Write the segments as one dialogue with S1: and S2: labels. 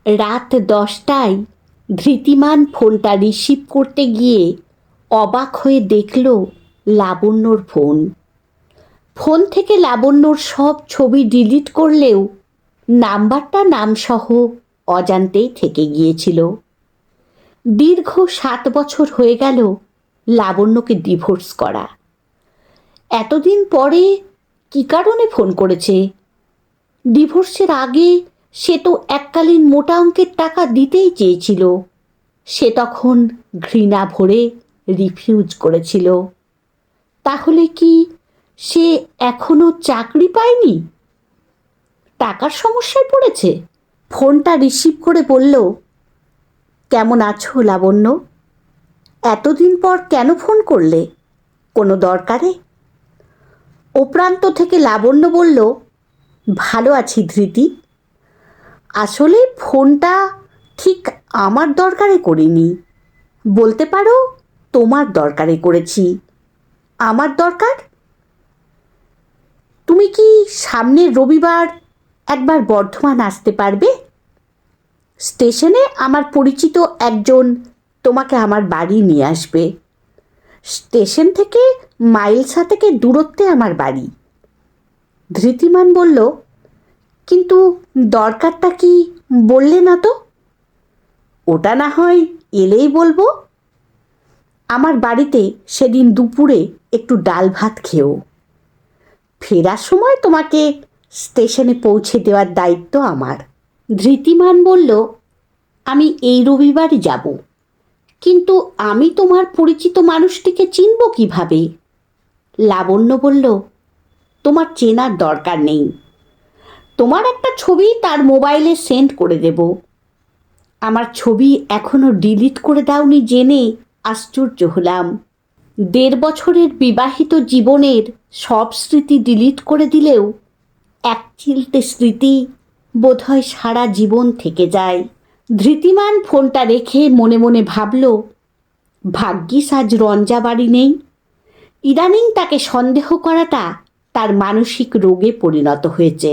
S1: রাত 10টায় ধৃতিমান ফোনটা রিসিভ করতে গিয়ে অবাক হয়ে দেখল লাবণ্যর ফোন। ফোন থেকে লাবণ্যর সব ছবি ডিলিট করলেও নাম্বারটা নামসহ অজান্তেই থেকে গিয়েছিল। দীর্ঘ 7 বছর হয়ে গেল লাবণ্যকে ডিভোর্স করা। এতদিন পরে কী কারণে ফোন করেছে? ডিভোর্সের আগে সে তো এককালীন মোটা অঙ্কের টাকা দিতেই চেয়েছিল। সে তখন ঘৃণা ভরে রিফিউজ করেছিল। তাহলে কি সে এখনো চাকরি পায়নি? টাকার সমস্যায় পড়েছে? ফোনটা রিসিভ করে বলল, কেমন আছো লাবণ্য? এতদিন পর কেন ফোন করলে? কোনো দরকারে? ও প্রান্ত থেকে লাবণ্য বলল, ভালো আছি ধৃতি। আসলে ফোনটা ঠিক আমার দরকারে করিনি, বলতে পারো তোমার দরকারে করেছি। আমার দরকার? তুমি কি সামনের রবিবার একবার বর্ধমান আসতে পারবে? স্টেশনে আমার পরিচিত একজন তোমাকে আমার বাড়ি নিয়ে আসবে। স্টেশন থেকে মাইল 7 দূরত্বে আমার বাড়ি। ধৃতিমান বলল, কিন্তু দরকারটা কি বললে না তো? ওটা না হয় এলেই বলবো। আমার বাড়িতে সেদিন দুপুরে একটু ডাল ভাত খেও। ফেরার সময় তোমাকে স্টেশনে পৌঁছে দেওয়ার দায়িত্ব আমার। ধৃতিমান বলল, আমি এই রবিবারই যাব, কিন্তু আমি তোমার পরিচিত মানুষটিকে চিনব কিভাবে? লাবণ্য বলল, তোমার চেনার দরকার নেই। তোমার একটা ছবি তার মোবাইলে সেন্ড করে দেব। আমার ছবি এখনো ডিলিট করে দাওনি জেনে আশ্চর্য হলাম। 1.5 বছরের বিবাহিত জীবনের সব স্মৃতি ডিলিট করে দিলেও এক চিলতে স্মৃতি বোধহয় সারা জীবন থেকে যায়। ধৃতিমান ফোনটা রেখে মনে মনে ভাবল, ভাগ্যিস আজ রঞ্জা বাড়ি নেই। ইদানিং তাকে সন্দেহ করাটা তার মানসিক রোগে পরিণত হয়েছে।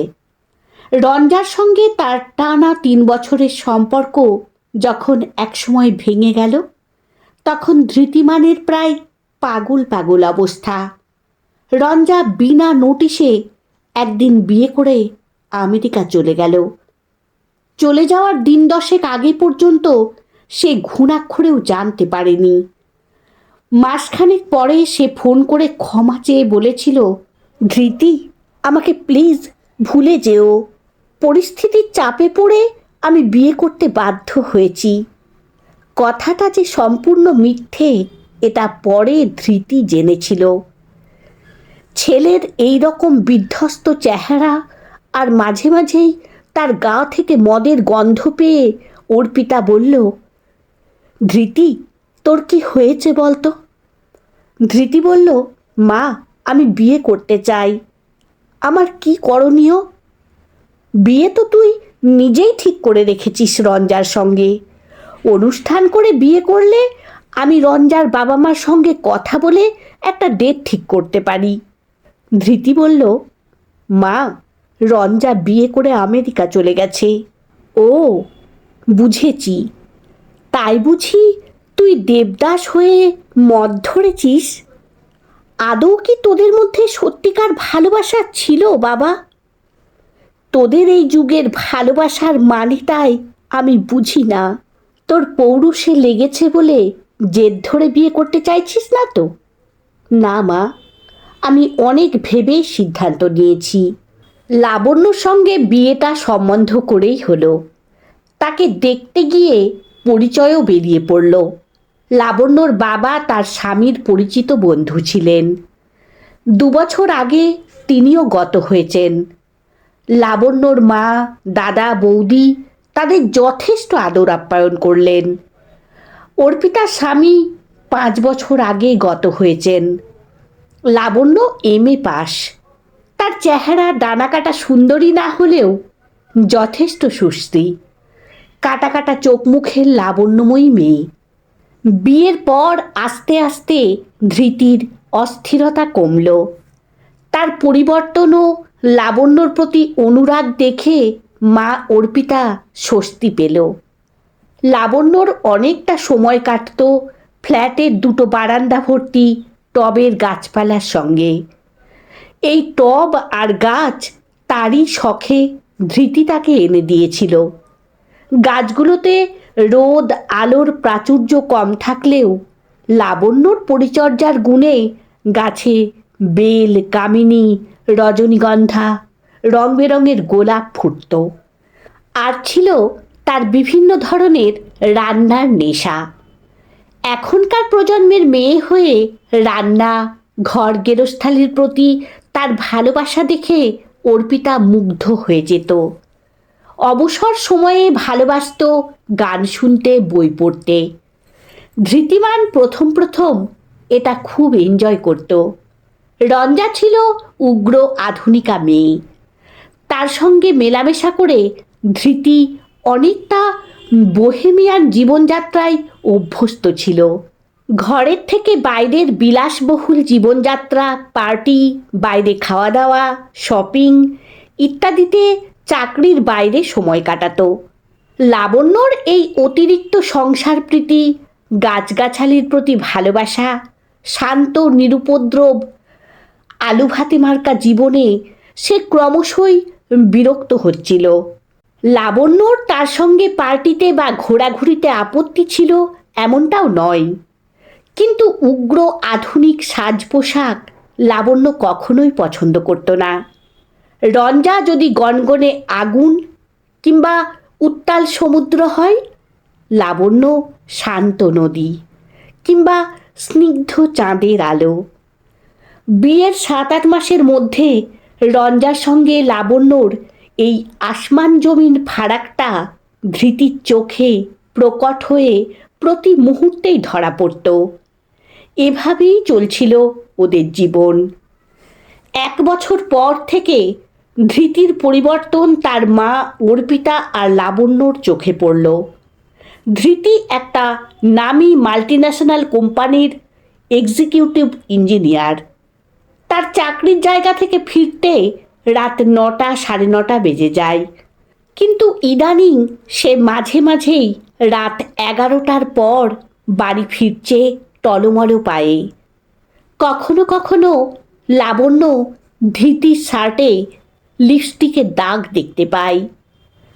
S1: রঞ্জার সঙ্গে তার টানা 3 বছরের সম্পর্ক যখন একসময় ভেঙে গেল, তখন ধৃতিমানের প্রায় পাগল পাগল অবস্থা। রঞ্জা বিনা নোটিশে একদিন বিয়ে করে আমেরিকা চলে গেল। চলে যাওয়ার দিন 10 আগে পর্যন্ত সে ঘুণাক্ষরেও জানতে পারেনি। মাসখানেক পরে সে ফোন করে ক্ষমা চেয়ে বলেছিল, ধৃতি, আমাকে প্লিজ ভুলে যেও। পরিস্থিতির চাপে পড়ে আমি বিয়ে করতে বাধ্য হয়েছি। কথাটা যে সম্পূর্ণ মিথ্যে এটা পরে ধৃতি জেনেছিল। ছেলের এই রকম বিধ্বস্ত চেহারা আর মাঝে মাঝেই তার গা থেকে মদের গন্ধ পেয়ে অর্পিতা বলল, ধৃতি, তোর কি হয়েছে বলতো? ধৃতি বলল, মা, আমি বিয়ে করতে চাই। আমার কি করণীয়? বিয়ে তো তুই নিজেই ঠিক করে রেখেছিস রঞ্জার সঙ্গে। অনুষ্ঠান করে বিয়ে করলে আমি রঞ্জার বাবা মার সঙ্গে কথা বলে একটা ডেট ঠিক করতে পারি। ধৃতি বলল, মা, রঞ্জা বিয়ে করে আমেরিকা চলে গেছে। ও, বুঝেছি। তাই বুঝি তুই দেবদাস হয়ে মদ ধরেছিস? আদৌ কি তোদের মধ্যে সত্যিকার ভালোবাসা ছিল বাবা? তোদের এই যুগের ভালোবাসার মানেটাই আমি বুঝি না। তোর পৌরুষে লেগেছে বলে জেদ ধরে বিয়ে করতে চাইছিস না তো? না মা, আমি অনেক ভেবে সিদ্ধান্ত নিয়েছি। লাবণ্যর সঙ্গে বিয়েটা সম্বন্ধ করেই হলো। তাকে দেখতে গিয়ে পরিচয়ও বেরিয়ে পড়ল। লাবণ্যর বাবা তার স্বামীর পরিচিত বন্ধু ছিলেন। 2 বছর আগে তিনিও গত হয়েছেন। লাবণ্যর মা, দাদা, বৌদি তাদের যথেষ্ট আদর আপ্যায়ন করলেন। অর্পিতার স্বামী 5 বছর আগে গত হয়েছেন। লাবণ্য MA পাস। তার চেহারা ডানাকাটা সুন্দরী না হলেও যথেষ্ট সুশ্রী। কাটা কাটা চোখ মুখের লাবণ্যময়ী মেয়ে। বিয়ের পর আস্তে আস্তে ধৃতির অস্থিরতা কমল। তার পরিবর্তনও লাবণ্যর প্রতি অনুরাগ দেখে মা অর্পিতা স্বস্তি পেল। লাবণ্যর অনেকটা সময় কাটত ফ্ল্যাটের দুটো বারান্দা ভর্তি টবের গাছপালার সঙ্গে। এই টব আর গাছ তারই শখে ধৃতি তাকে এনে দিয়েছিল। গাছগুলোতে রোদ আলোর প্রাচুর্য কম থাকলেও লাবণ্যর পরিচর্যার গুণে গাছে বেল, কামিনী, রজনীগন্ধা, রং বেরঙের গোলাপ ফুটত। আর ছিল তার বিভিন্ন ধরনের রান্নার নেশা। এখনকার প্রজন্মের মেয়ে হয়ে রান্না, ঘর গেরস্থালির প্রতি তার ভালোবাসা দেখে অর্পিতা মুগ্ধ হয়ে যেত। অবসর সময়ে ভালোবাসত গান শুনতে, বই পড়তে। ধৃতিমান প্রথম প্রথম এটা খুব এনজয় করত। রঞ্জা ছিল উগ্র আধুনিকা মেয়ে। তার সঙ্গে মেলামেশা করে ধৃতি অনেকটা বোহেমিয়ান জীবনযাত্রায় অভ্যস্ত ছিল। ঘরের থেকে বাইরের বিলাসবহুল জীবনযাত্রা, পার্টি, বাইরে খাওয়া দাওয়া, শপিং ইত্যাদিতে চাকরির বাইরে সময় কাটাতো। লাবণ্যর এই অতিরিক্ত সংসার প্রীতি, গাছগাছালির প্রতি ভালোবাসা, শান্ত নিরুপদ্রব আলু ভাতে মার্কা জীবনে সে ক্রমশই বিরক্ত হচ্ছিল। লাবণ্যর তার সঙ্গে পার্টিতে বা ঘোরাঘুরিতে আপত্তি ছিল এমনটাও নয়, কিন্তু উগ্র আধুনিক সাজ পোশাক লাবণ্য কখনোই পছন্দ করত না। রঞ্জা যদি গনগনে আগুন কিংবা উত্তাল সমুদ্র হয়, লাবণ্য শান্ত নদী কিংবা স্নিগ্ধ চাঁদের আলো। বিয়ের 7-8 মাসের মধ্যে রঞ্জার সঙ্গে লাবণ্যর এই আসমান জমিন ফারাকটা ধৃতির চোখে প্রকট হয়ে প্রতি মুহূর্তেই ধরা পড়ত। এভাবেই চলছিল ওদের জীবন। 1 বছর পর থেকে ধৃতির পরিবর্তন তার মা অর্পিতা আর লাবণ্যর চোখে পড়ল। ধৃতি একটা নামী মাল্টিন্যাশনাল কোম্পানির এক্সিকিউটিভ ইঞ্জিনিয়ার। তার চাকরির জায়গা থেকে ফিরতে রাত 9টা, 9:30 বেজে যায়। কিন্তু ইদানিং সে মাঝে মাঝেই রাত 11টার পর বাড়ি ফিরছে টলমল পায়ে। কখনো কখনো লাবণ্য ধৃতির শার্টে লিপস্টিকের দাগ দেখতে পায়।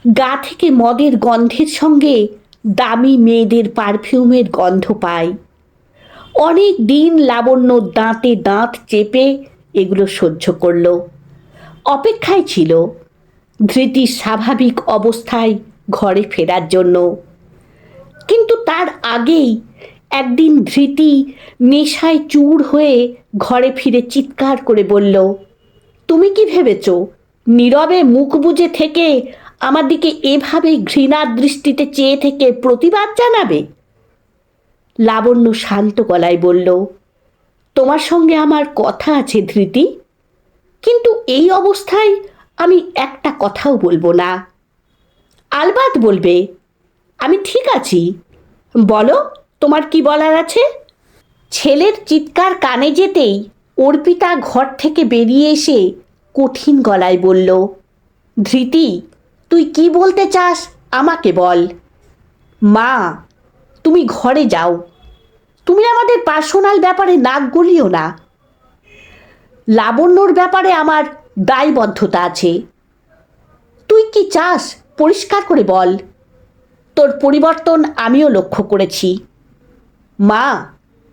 S1: গা থেকে মদের গন্ধের সঙ্গে দামি মেয়েদের পারফিউমের গন্ধ পায়। অনেক দিন লাবণ্য দাঁতে দাঁত চেপে এগুলো সহ্য করল, অপেক্ষায় ছিল ধৃতির স্বাভাবিক অবস্থায় ঘরে ফেরার জন্য। কিন্তু তার আগেই একদিন ধৃতি নেশায় চূর হয়ে ঘরে ফিরে চিৎকার করে বলল, তুমি কি ভেবেছ নীরবে মুখ বুজে থেকে আমার দিকে এভাবে ঘৃণার দৃষ্টিতে চেয়ে থেকে প্রতিবাদ জানাবে? লাবণ্য শান্ত গলায় বলল, তোমার সঙ্গে আমার কথা আছে ধৃতি, কিন্তু এই অবস্থায় আমি একটা কথাও বলবো না। আলবাত বলবে, আমি ঠিক আছি, বলো তোমার কি বলার আছে। ছেলের চিৎকার কানে যেতেই অর্পিতা ঘর থেকে বেরিয়ে এসে কঠিন গলায় বলল, ধৃতি, তুই কি বলতে চাস আমাকে বল। মা, তুমি ঘরে যাও, তুমি আমাদের পার্সোনাল ব্যাপারে নাক গলিও না। লাবণ্যর ব্যাপারে আমার দায়বদ্ধতা আছে। তুই কি চাস পরিষ্কার করে বল। তোর পরিবর্তন আমিও লক্ষ্য করেছি। মা,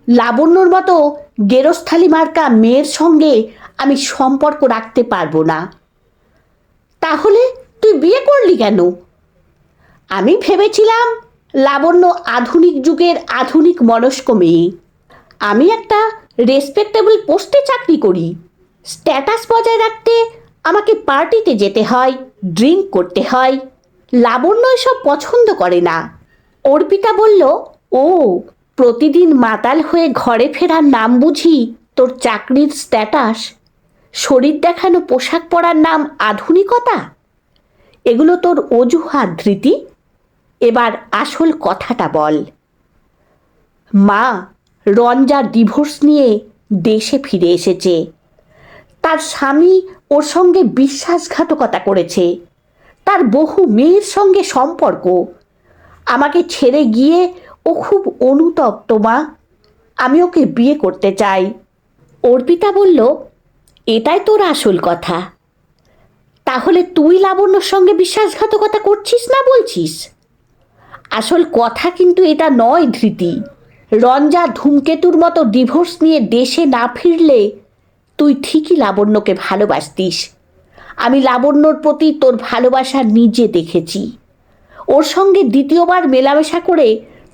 S1: লাবণ্যর মতো গেরস্থালি মার্কা মেয়ের সঙ্গে আমি সম্পর্ক রাখতে পারবো না। তাহলে তুই বিয়ে করলি কেন? আমি ভেবেছিলাম লাবণ্য আধুনিক যুগের আধুনিক মনস্ক মেয়ে। আমি একটা রেসপেক্টেবল পোস্টে চাকরি করি। স্ট্যাটাস বজায় রাখতে আমাকে পার্টিতে যেতে হয়, ড্রিঙ্ক করতে হয়। লাবণ্য এসব পছন্দ করে না। অর্পিতা বলল, ও, প্রতিদিন মাতাল হয়ে ঘরে ফেরার নাম বুঝি তোর চাকরির স্ট্যাটাস? শরীর দেখানো পোশাক পরার নাম আধুনিকতা? এগুলো তোর অজুহাত ধৃতি। এবার আসল কথাটা বল। মা, রঞ্জা ডিভোর্স নিয়ে দেশে ফিরে এসেছে। তার স্বামী ওর সঙ্গে বিশ্বাসঘাতকতা করেছে। তার বহু মেয়ের সঙ্গে সম্পর্ক। আমাকে ছেড়ে গিয়ে ও খুব অনুতপ্ত মা। আমি ওকে বিয়ে করতে চাই। অর্পিতা বলল, এটাই তোর আসল কথা। তাহলে তুই লাবণ্যর সঙ্গে বিশ্বাসঘাতকতা করছিস না বলছিস? আসল কথা কিন্তু এটা নয় ধৃতি। রঞ্জা ধূমকেতুর মতো ডিভোর্স নিয়ে দেশে না ফিরলে তুই ঠিকই লাবণ্যকে ভালোবাসতিস। আমি লাবণ্যর প্রতি তোর ভালোবাসা নিজে দেখেছি। ওর সঙ্গে দ্বিতীয়বার মেলামেশা করে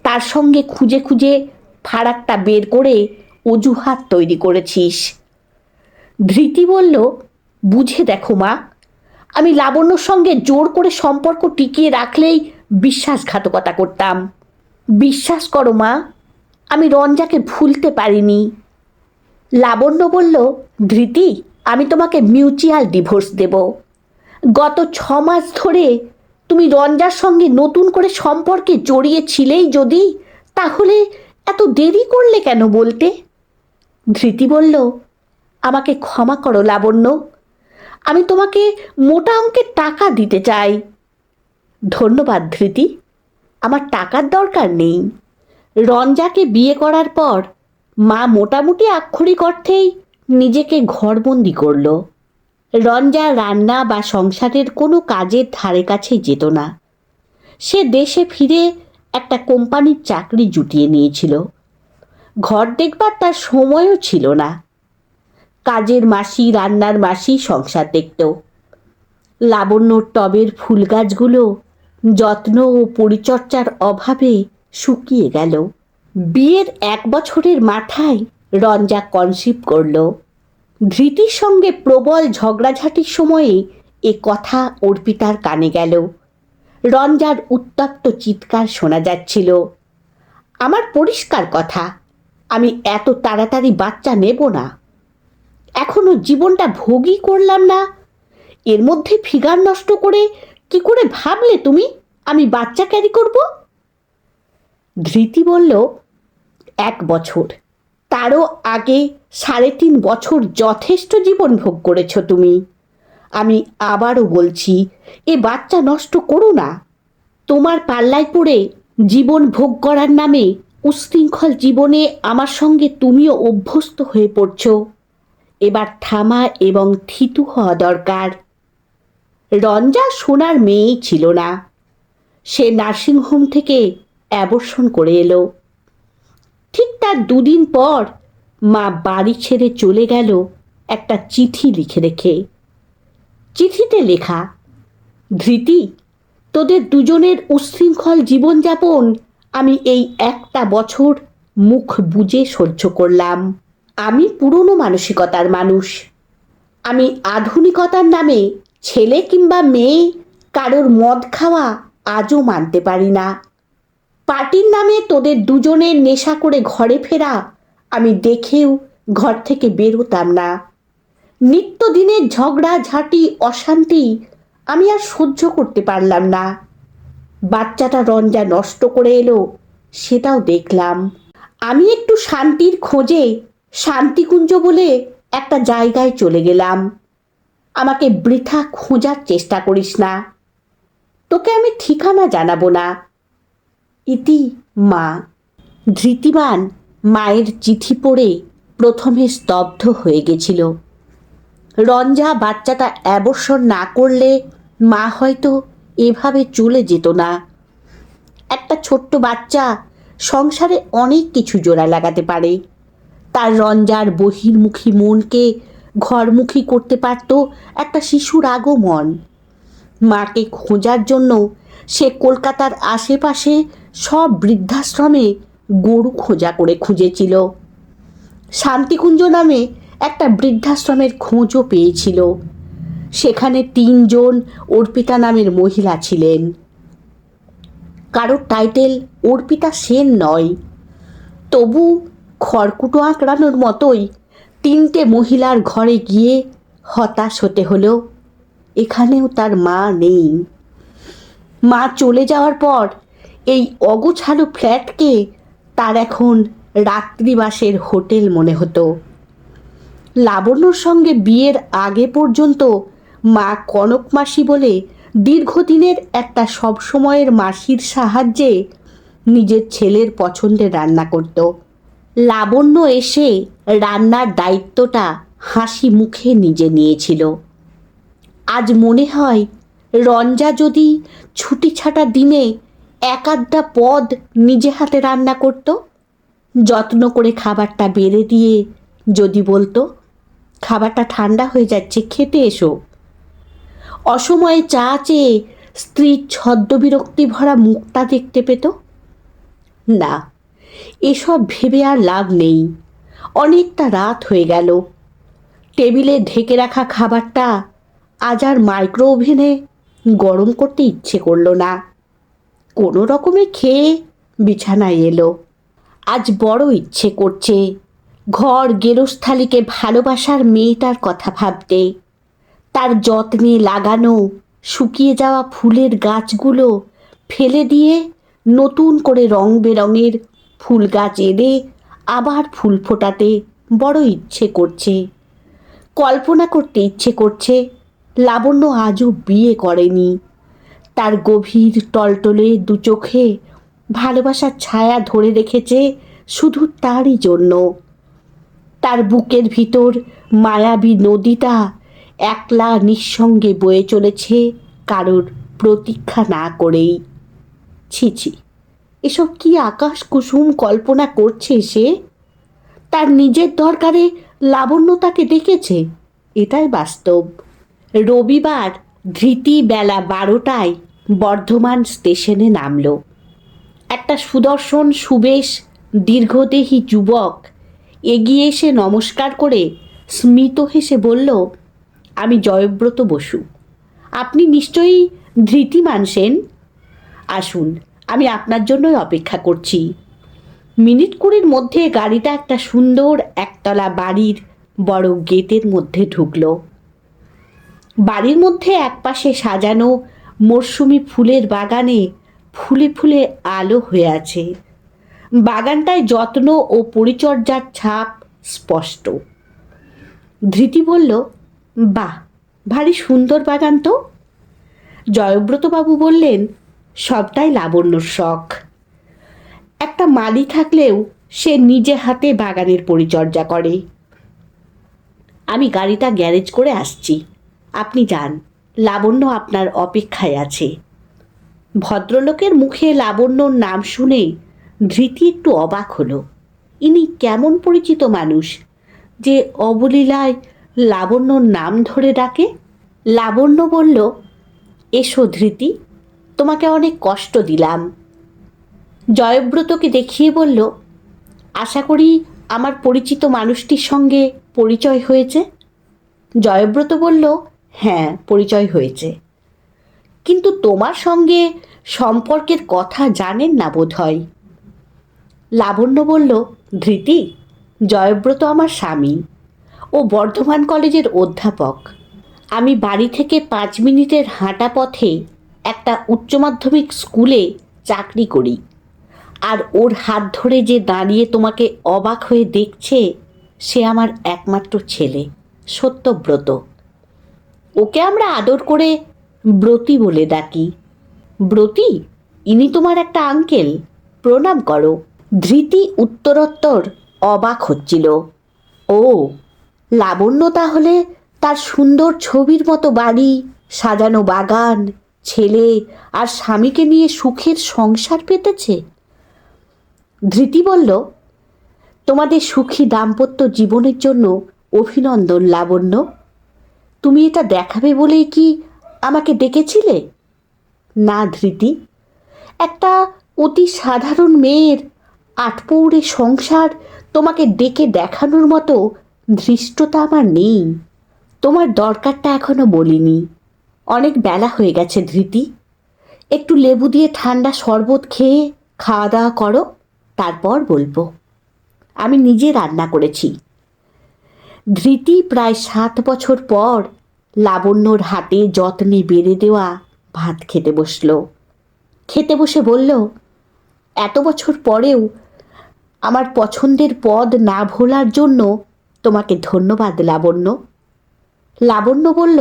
S1: তার সঙ্গে খুঁজে খুঁজে ফারাকটা বের করে অজুহাত তৈরি করেছিস। ধৃতি বলল, বুঝে দেখো মা, আমি লাবণ্যর সঙ্গে জোর করে সম্পর্ক টিকিয়ে রাখলেই বিশ্বাসঘাতকতা করতাম। বিশ্বাস করো মা, আমি রঞ্জাকে ভুলতে পারিনি। লাবণ্য বলল, ধৃতি, আমি তোমাকে মিউচুয়াল ডিভোর্স দেব। গত 6 মাস ধরে তুমি রঞ্জার সঙ্গে নতুন করে সম্পর্কে জড়িয়েছিলেই যদি, তাহলে এত দেরি করলে কেন বলতে? ধৃতি বলল, আমাকে ক্ষমা করো লাবণ্য, আমি তোমাকে মোটা অঙ্কের টাকা দিতে চাই। ধন্যবাদ ধৃতি, আমার টাকার দরকার নেই। রঞ্জাকে বিয়ে করার পর মা মোটামুটি আক্ষরিক অর্থেই নিজেকে ঘরবন্দি করল। রঞ্জা রান্না বা সংসারের কোনো কাজের ধারে কাছে যেত না। সে দেশে ফিরে একটা কোম্পানির চাকরি জুটিয়ে নিয়েছিল। ঘর দেখবার তার সময়ও ছিল না। কাজের মাসি, রান্নার মাসি সংসার দেখত। লাবণ্যর টবের ফুল গাছগুলো যত্ন ও পরিচর্যার অভাবে শুকিয়ে গেল। বিয়ের 1 বছরের মাথায় রঞ্জা কনসিভ করল। ধৃতির সঙ্গে প্রবল ঝগড়াঝাটির সময়ে এ কথা অর্পিতার কানে গেল। রঞ্জার উত্তপ্ত চিৎকার শোনা যাচ্ছিল, আমার পরিষ্কার কথা, আমি এত তাড়াতাড়ি বাচ্চা নেব না। এখনো জীবনটা ভোগই করলাম না, এর মধ্যে ফিগার নষ্ট করে কি করে ভাবলে তুমি আমি বাচ্চা ক্যারি করব? ধৃতি বলল, 1 বছর, তারও আগে 3.5 বছর যথেষ্ট জীবন ভোগ করেছ তুমি। আমি আবারও বলছি, এ বাচ্চা নষ্ট করো না। তোমার পাল্লায় পড়ে জীবন ভোগ করার নামে উচ্ছৃঙ্খল জীবনে আমার সঙ্গে তুমিও অভ্যস্ত হয়ে পড়ছ। এবার থামা এবং থিতু হওয়া দরকার। রঞ্জা সোনার মেয়েই ছিল না। সে নার্সিংহোম থেকে অ্যাবর্শন করে এলো। ঠিক তার 2 দিন পর মা বাড়ি ছেড়ে চলে গেল একটা চিঠি লিখে রেখে। চিঠিতে লেখা, ধৃতি, তোদের দুজনের উচ্ছৃঙ্খল জীবনযাপন আমি এই 1টা বছর মুখ বুজে সহ্য করলাম। আমি পুরনো মানসিকতার মানুষ। আমি আধুনিকতার নামে ছেলে কিংবা মেয়ে কারোর মদ খাওয়া আজও মানতে পারি না। পার্টির নামে তোদের দুজনের নেশা করে ঘরে ফেরা আমি দেখেও ঘর থেকে বেরোতাম না। নিত্যদিনের ঝগড়াঝাঁটি, অশান্তি আমি আর সহ্য করতে পারলাম না। বাচ্চাটা রঞ্জা নষ্ট করে এলো, সেটাও দেখলাম। আমি একটু শান্তির খোঁজে শান্তিকুঞ্জ বলে একটা জায়গায় চলে গেলাম। আমাকে বৃথা খোঁজার চেষ্টা করিস না, তোকে আমি ঠিকানা জানাবো না। ইতি মা। ধৃতিমান মায়ের চিঠি পড়ে প্রথমে স্তব্ধ হয়ে গেছিল। রঞ্জা বাচ্চাটা অ্যাবর্শন না করলে মা হয়তো এভাবে চলে যেত না। একটা ছোট্ট বাচ্চা সংসারে অনেক কিছু জোড়া লাগাতে পারে। তার রঞ্জার বহির্মুখী মনকে ঘরমুখী করতে পারত একটা শিশুর আগমন। মাকে খোঁজার জন্য সে কলকাতার আশেপাশে সব বৃদ্ধাশ্রমে গরু খোঁজা করে খুঁজেছিল। শান্তিকুঞ্জ নামে একটা বৃদ্ধাশ্রমের খোঁজও পেয়েছিল। সেখানে 3 জন অর্পিতা নামের মহিলা ছিলেন। কারোর টাইটেল অর্পিতা সেন নয়, তবু খড়কুটো আঁকড়ানোর মতোই 3টে মহিলার ঘরে গিয়ে হতাশ হতে হলো। এখানেও তার মা নেই। মা চলে যাওয়ার পর এই অগোছালো ফ্ল্যাটকে তার এখন রাত্রিবাসের হোটেল মনে হতো। লাবণ্যর সঙ্গে বিয়ের আগে পর্যন্ত মা কনক মাসি বলে দীর্ঘদিনের একটা সবসময়ের মাসির সাহায্যে নিজের ছেলের পছন্দের রান্না করত। লাবণ্য এসে রান্নার দায়িত্বটা হাসি মুখে নিজে নিয়েছিল। আজ মনে হয় রঞ্জা যদি ছুটি ছাটা দিনে এক আধটা পদ নিজে হাতে রান্না করত, যত্ন করে খাবারটা বেড়ে দিয়ে যদি বলতো, খাবারটা ঠান্ডা হয়ে যাচ্ছে, খেতে এসো। অসময়ে চা চেয়ে স্ত্রীর ছদ্মবিরক্তি ভরা মুখটা দেখতে পেত। না, এসব ভেবে আর লাভ নেই। অনেকটা রাত হয়ে গেল। টেবিলে ঢেকে রাখা খাবারটা আজ আর মাইক্রো ওভেনে গরম করতে ইচ্ছে করলো না। কোনো রকমে খেয়ে বিছানায় এলো। আজ বড় ইচ্ছে করছে ঘর গেরস্থালিকে ভালোবাসার মেয়েটার কথা ভাবতে। তার যত্নে লাগানো শুকিয়ে যাওয়া ফুলের গাছগুলো ফেলে দিয়ে নতুন করে রং বেরঙের ফুল গাছ এনে আবার ফুল ফোটাতে বড় ইচ্ছে করছে। কল্পনা করতে ইচ্ছে করছে লাবণ্য আজও বিয়ে করেনি। তার গভীর টলটলে দু চোখে ভালোবাসার ছায়া ধরে রেখেছে শুধু তারই জন্য। তার বুকের ভিতর মায়াবী নদীটা একলা নিঃসঙ্গে বয়ে চলেছে কারোর প্রতীক্ষা না করেই। ছি ছি, এসব কি আকাশ কুসুম কল্পনা করছে সে? তার নিজের দরকারে লাবণ্য তাকে ডেকেছে, এটাই বাস্তব। রবিবার ধৃতি বেলা 12টায় বর্ধমান স্টেশনে নামল। একটা সুদর্শন সুবেশ দীর্ঘদেহী যুবক এগিয়ে এসে নমস্কার করে স্মিত হেসে বলল, আমি জয়ব্রত বসু। আপনি নিশ্চয়ই ধৃতি মানছেন। আসুন, আমি আপনার জন্যই অপেক্ষা করছি। মিনিট 20 মধ্যে গাড়িটা একটা সুন্দর একতলা বাড়ির বড় গেটের মধ্যে ঢুকল। বাড়ির মধ্যে একপাশে সাজানো মরশুমি ফুলের বাগানে ফুলে ফুলে আলো হয়ে আছে। বাগানটায় যত্ন ও পরিচর্যার ছাপ স্পষ্ট। ধৃতি বলল, বাহ, ভারী সুন্দর বাগান তো। জয়ব্রতবাবু বললেন, সবটাই লাবণ্যর শখ। একটা মালি থাকলেও সে নিজে হাতে বাগানের পরিচর্যা করে। আমি গাড়িটা গ্যারেজ করে আসছি, আপনি যান, লাবণ্য আপনার অপেক্ষায় আছে। ভদ্রলোকের মুখে লাবণ্যর নাম শুনে ধৃতি একটু অবাক হলো। ইনি কেমন পরিচিত মানুষ যে অবলীলায় লাবণ্যর নাম ধরে ডাকে? লাবণ্য বলল, এসো ধৃতি, তোমাকে অনেক কষ্ট দিলাম। জয়ব্রতকে দেখিয়ে বলল, আশা করি আমার পরিচিত মানুষটির সঙ্গে পরিচয় হয়েছে। জয়ব্রত বলল, হ্যাঁ, পরিচয় হয়েছে, কিন্তু তোমার সঙ্গে সম্পর্কের কথা জানেন না বোধ হয়। লাবণ্য বলল, ধৃতি, জয়ব্রত আমার স্বামী, ও বর্ধমান কলেজের অধ্যাপক। আমি বাড়ি থেকে 5 মিনিটের হাঁটা পথে একটা উচ্চ মাধ্যমিক স্কুলে চাকরি করি। আর ওর হাত ধরে যে দাঁড়িয়ে তোমাকে অবাক হয়ে দেখছে, সে আমার একমাত্র ছেলে সত্যব্রত। ওকে আমরা আদর করে ব্রতী বলে ডাকি। ব্রতী, ইনি তোমার একটা আঙ্কেল, প্রণাম করো। ধৃতি উত্তরোত্তর অবাক হচ্ছিল। ও, লাবণ্য তাহলে তার সুন্দর ছবির মতো বাড়ি, সাজানো বাগান, ছেলে আর স্বামীকে নিয়ে সুখের সংসার পেতেছে। ধৃতি বলল, তোমাদের সুখী দাম্পত্য জীবনের জন্য অভিনন্দন লাবণ্য। তুমি এটা দেখাবে বলেই কি আমাকে ডেকেছিলে? না ধৃতি, একটা অতি সাধারণ মেয়ের আটপৌরে সংসার তোমাকে ডেকে দেখানোর মতো ধৃষ্টতা আমার নেই। তোমার দরকারটা এখনো বলিনি। অনেক বেলা হয়ে গেছে ধৃতি, একটু লেবু দিয়ে ঠান্ডা শরবত খেয়ে খাওয়া দাওয়া করো, তারপর বলবো। আমি নিজে রান্না করেছি। ধৃতি প্রায় 7 বছর পর লাবণ্যর হাতে যত্নে বেড়ে দেওয়া ভাত খেতে বসল। খেতে বসে বলল, এত বছর পরেও আমার পছন্দের পদ না ভোলার জন্য তোমাকে ধন্যবাদ লাবণ্য। লাবণ্য বলল,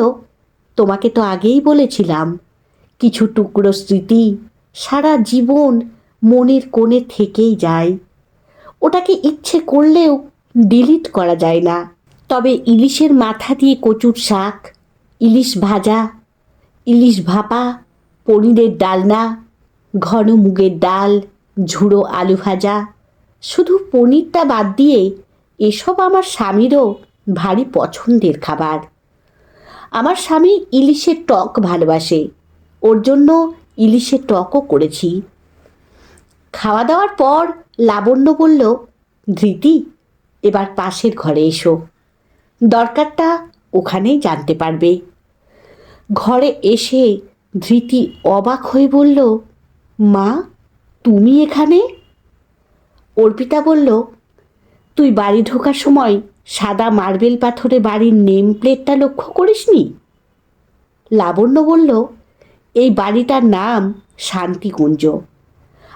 S1: তোমাকে তো আগেই বলেছিলাম কিছু টুকরো স্মৃতি সারা জীবন মনের কোণে থেকেই যায়। ওটাকে ইচ্ছে করলেও ডিলিট করা যায় না। তবে ইলিশের মাথা দিয়ে কচুর শাক, ইলিশ ভাজা, ইলিশ ভাপা, পনিরের ডালনা, ঘন মুগের ডাল, ঝুড়ো আলু ভাজা, শুধু পনিরটা বাদ দিয়ে এসব আমার স্বামীরও ভারী পছন্দের খাবার। আমার স্বামী ইলিশের টক ভালোবাসে, ওর জন্য ইলিশের টকও করেছি। খাওয়া দাওয়ার পর লাবণ্য বলল, ধৃতি, এবার পাশের ঘরে এসো, দরকারটা ওখানেই জানতে পারবে। ঘরে এসে ধৃতি অবাক হয়ে বলল, মা, তুমি এখানে? অর্পিতা বলল, তুই বাড়ি ঢোকার সময় সাদা মার্বেল পাথরে বাড়ির নেম প্লেটটা লক্ষ্য করিসনি? লাবণ্য বলল, এই বাড়িটার নাম শান্তিকুঞ্জ।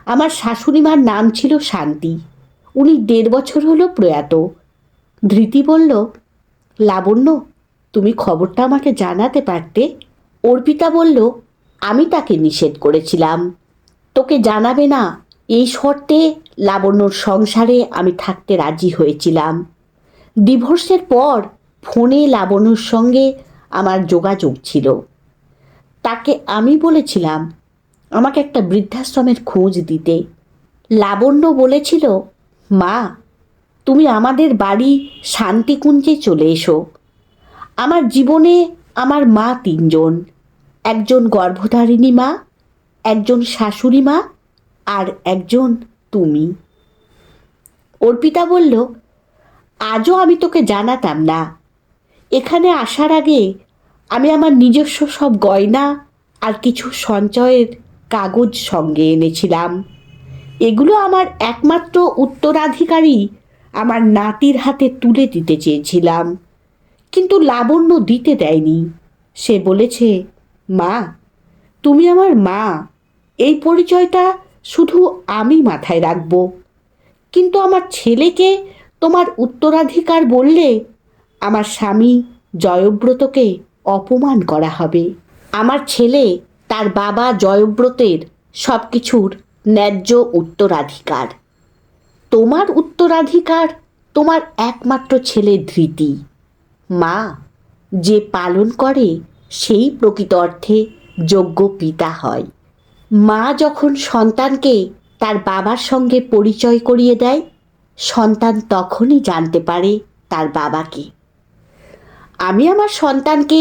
S1: আমার শাশুড়িমার নাম ছিল শান্তি, উনি 1.5 বছর হলো প্রয়াত। ধৃতি বলল, লাবণ্য, তুমি খবরটা আমাকে জানাতে পারতে। অর্পিতা বলল, আমি তাকে নিষেধ করেছিলাম, তোকে জানাবে না এই শর্তে লাবণ্যর সংসারে আমি থাকতে রাজি হয়েছিলাম। ডিভোর্সের পর ফোনে লাবণ্যর সঙ্গে আমার যোগাযোগ ছিল। তাকে আমি বলেছিলাম আমাকে একটা বৃদ্ধাশ্রমের খোঁজ দিতে। লাবণ্য বলেছিল, মা, তুমি আমাদের বাড়ি শান্তিকুঞ্জে চলে এসো। আমার জীবনে আমার মা 3 জন, একজন গর্ভধারিণী মা, একজন শাশুড়ি মা, আর একজন তুমি। অর্পিতা বলল, আজও আমি তোকে জানাতাম না। এখানে আসার আগে আমি আমার নিজস্ব সব গয়না আর কিছু সঞ্চয়ের কাগজ সঙ্গে এনেছিলাম। এগুলো আমার একমাত্র উত্তরাধিকারী আমার নাতির হাতে তুলে দিতে চেয়েছিলাম, কিন্তু লাবণ্য দিতে দেয়নি। সে বলেছে, মা, তুমি আমার মা, এই পরিচয়টা শুধু আমি মাথায় রাখব, কিন্তু আমার ছেলেকে তোমার উত্তরাধিকার বললে আমার স্বামী জয়ব্রতকে অপমান করা হবে। আমার ছেলে তার বাবা জয়ব্রতের সব কিছুর ন্যায্য উত্তরাধিকার। তোমার উত্তরাধিকার তোমার একমাত্র ছেলে ধৃতি। মা, যে পালন করে সেই প্রকৃত অর্থে যোগ্য পিতা হয়। মা যখন সন্তানকে তার বাবার সঙ্গে পরিচয় করিয়ে দেয়, সন্তান তখনই জানতে পারে তার বাবাকে। আমি আমার সন্তানকে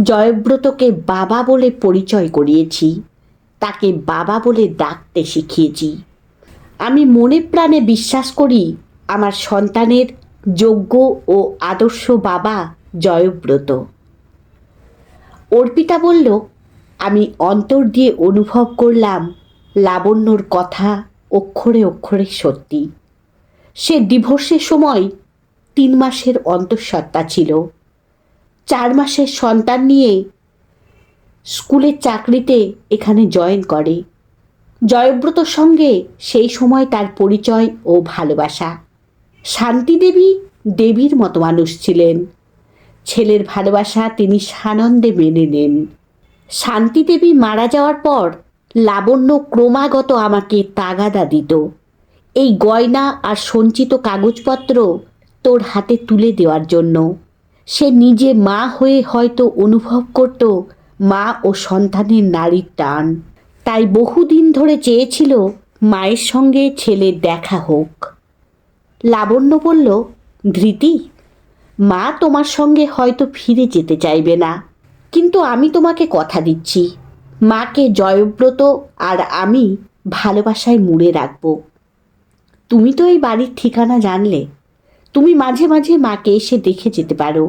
S1: জয়ব্রতকে বাবা বলে পরিচয় করিয়েছি, তাকে বাবা বলে ডাকতে শিখিয়েছি। আমি মনে প্রাণে বিশ্বাস করি আমার সন্তানের যোগ্য ও আদর্শ বাবা জয়ব্রত। অর্পিতা বলল, আমি অন্তর দিয়ে অনুভব করলাম লাবণ্যর কথা অক্ষরে অক্ষরে সত্যি। সে ডিভোর্সের সময় 3 মাসের অন্তঃসত্ত্বা ছিল। 4 মাসের সন্তান নিয়ে স্কুলের চাকরিতে এখানে জয়েন করে। জয়ব্রতর সঙ্গে সেই সময় তার পরিচয় ও ভালোবাসা। শান্তি দেবী দেবীর মতো মানুষ ছিলেন। ছেলের ভালোবাসা তিনি সানন্দে মেনে নেন। শান্তি দেবী মারা যাওয়ার পর লাবণ্য ক্রমাগত আমাকে তাগাদা দিত, এই গয়না আর সঞ্চিত কাগজপত্র তোর হাতে তুলে দেওয়ার জন্য। সে নিজে মা হয়ে হয়তো অনুভব করত মা ও সন্তানের নারীর টান, তাই বহুদিন ধরে চেয়েছিল মায়ের সঙ্গে ছেলের দেখা হোক। লাবণ্য বলল, ধৃতি, মা তোমার সঙ্গে হয়তো ফিরে যেতে চাইবে না, কিন্তু আমি তোমাকে কথা দিচ্ছি, মাকে জয়ব্রত আর আমি ভালোবাসায় মুড়ে রাখব। তুমি তো এই বাড়ির ঠিকানা জানলে, তুমি মাঝে মাঝে মাকে এসে দেখে যেতে পারো।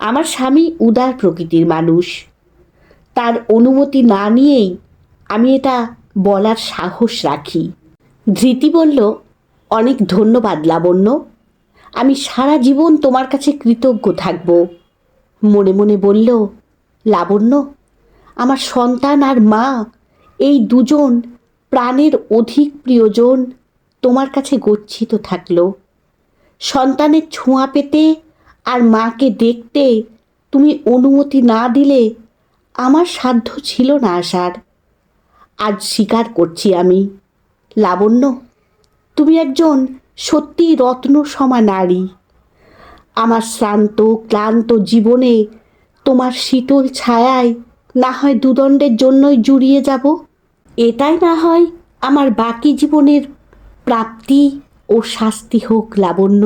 S1: আমার স্বামী উদার প্রকৃতির মানুষ, তার অনুমতি না নিয়েই আমি এটা বলার সাহস রাখি। ধৃতি বলল, অনেক ধন্যবাদ লাবণ্য, আমি সারা জীবন তোমার কাছে কৃতজ্ঞ থাকব। মনে মনে বলল, লাবণ্য, আমার সন্তান আর মা, এই দুজন প্রাণের অধিক প্রিয়জন তোমার কাছে গচ্ছিত থাকলো। সন্তানের ছোঁয়া পেতে আর মাকে দেখতে তুমি অনুমতি না দিলে আমার সাধ্য ছিল না আসার। আজ স্বীকার করছি আমি, লাবণ্য, তুমি একজন সত্যি রত্ন সমা নারী। আমার শ্রান্ত ক্লান্ত জীবনে তোমার শীতল ছায়ায় না হয় দুদণ্ডের জন্যই জুড়িয়ে যাব। এটাই না হয় আমার বাকি জীবনের প্রাপ্তি ও শাস্তি হোক লাবণ্য।